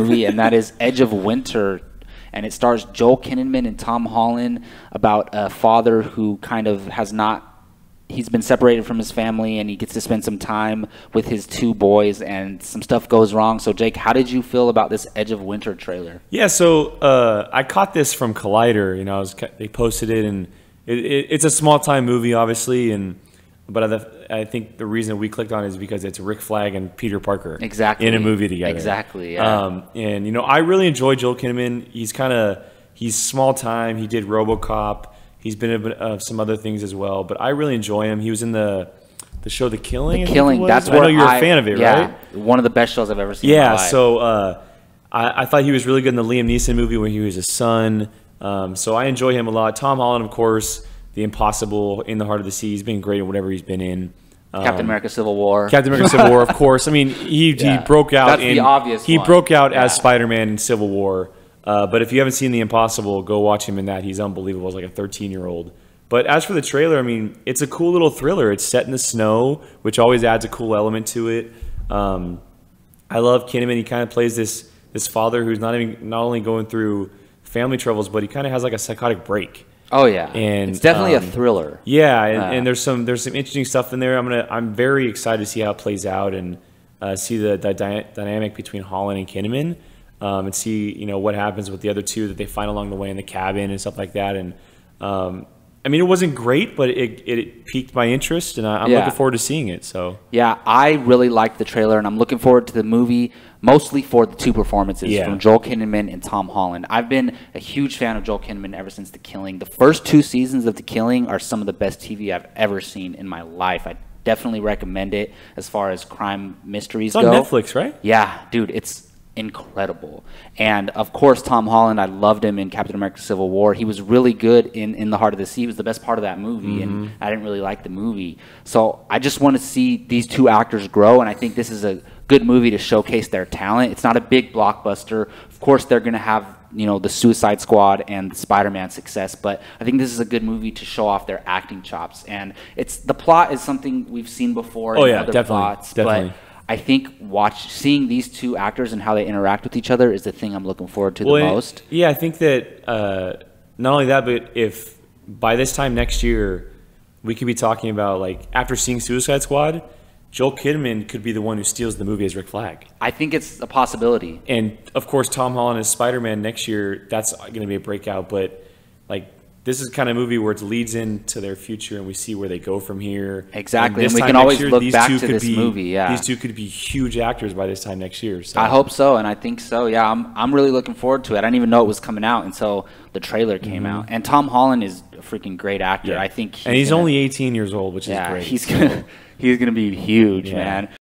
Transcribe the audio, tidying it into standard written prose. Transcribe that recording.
movie, and that is Edge of Winter. And it stars Joel Kinnaman and Tom Holland about a father who kind of he's been separated from his family, and he gets to spend some time with his two boys, and some stuff goes wrong. So, Jake, how did you feel about this Edge of Winter trailer? Yeah, so I caught this from Collider. You know, they posted it, and it's a small-time movie, obviously, but I think the reason we clicked on it is because it's Rick Flag and Peter Parker in a movie together. Exactly, yeah. And, you know, I really enjoy Joel Kinnaman. He's small-time. He did RoboCop. He's been in some other things as well, but I really enjoy him. He was in the show The Killing. The Killing, that's where I know you're a fan of it, right? One of the best shows I've ever seen. Yeah, so I thought he was really good in the Liam Neeson movie when he was a son. So I enjoy him a lot. Tom Holland, of course, The Impossible, In the Heart of the Sea. He's been great in whatever he's been in. Captain America: Civil War. Captain America: Civil War, of course. I mean, he broke out. That's the obvious He one. broke out as Spider-Man in Civil War. But if you haven't seen The Impossible, go watch him in that. He's unbelievable as like a 13-year-old. But as for the trailer, I mean, it's a cool little thriller. It's set in the snow, which always adds a cool element to it. I love Kinnaman. He kind of plays this father who's not only going through family troubles, but he kind of has like a psychotic break. Oh yeah, and it's definitely a thriller. Yeah, and there's some interesting stuff in there. I'm very excited to see how it plays out and see the dynamic between Holland and Kinnaman, and see what happens with the other two that they find along the way in the cabin and stuff like that. And I mean, it wasn't great, but it piqued my interest, and I'm looking forward to seeing it. So yeah, I really liked the trailer, and I'm looking forward to the movie, mostly for the two performances from Joel Kinnaman and Tom Holland. I've been a huge fan of Joel Kinnaman ever since The Killing. The first two seasons of The Killing are some of the best TV I've ever seen in my life. I definitely recommend it as far as crime mysteries go. It's on Netflix, right? Yeah, dude, it's incredible. And of course, Tom Holland, I loved him in Captain America: Civil War. He was really good in The Heart of the Sea. He was the best part of that movie, and I didn't really like the movie. So I just want to see these two actors grow, and I think this is a good movie to showcase their talent. It's not a big blockbuster. Of course, they're going to have the Suicide Squad and the Spider-Man success, but I think this is a good movie to show off their acting chops. And the plot is something we've seen before in other plots, definitely. But I think seeing these two actors and how they interact with each other is the thing I'm looking forward to the most. Yeah, I think that not only that, but if by this time next year we could be talking about, like, after seeing Suicide Squad, Joel Kinnaman could be the one who steals the movie as Rick Flag. I think it's a possibility. And of course, Tom Holland as Spider-Man next year, that's going to be a breakout. But like, this is the kind of movie where it leads into their future, and we see where they go from here. Exactly, and we can always look back to this movie. Yeah, these two could be huge actors by this time next year. So. I hope so, and I think so. Yeah, I'm really looking forward to it. I didn't even know it was coming out until the trailer came out. And Tom Holland is a freaking great actor. I think, he's only 18 years old, which is great. He's gonna be huge, man.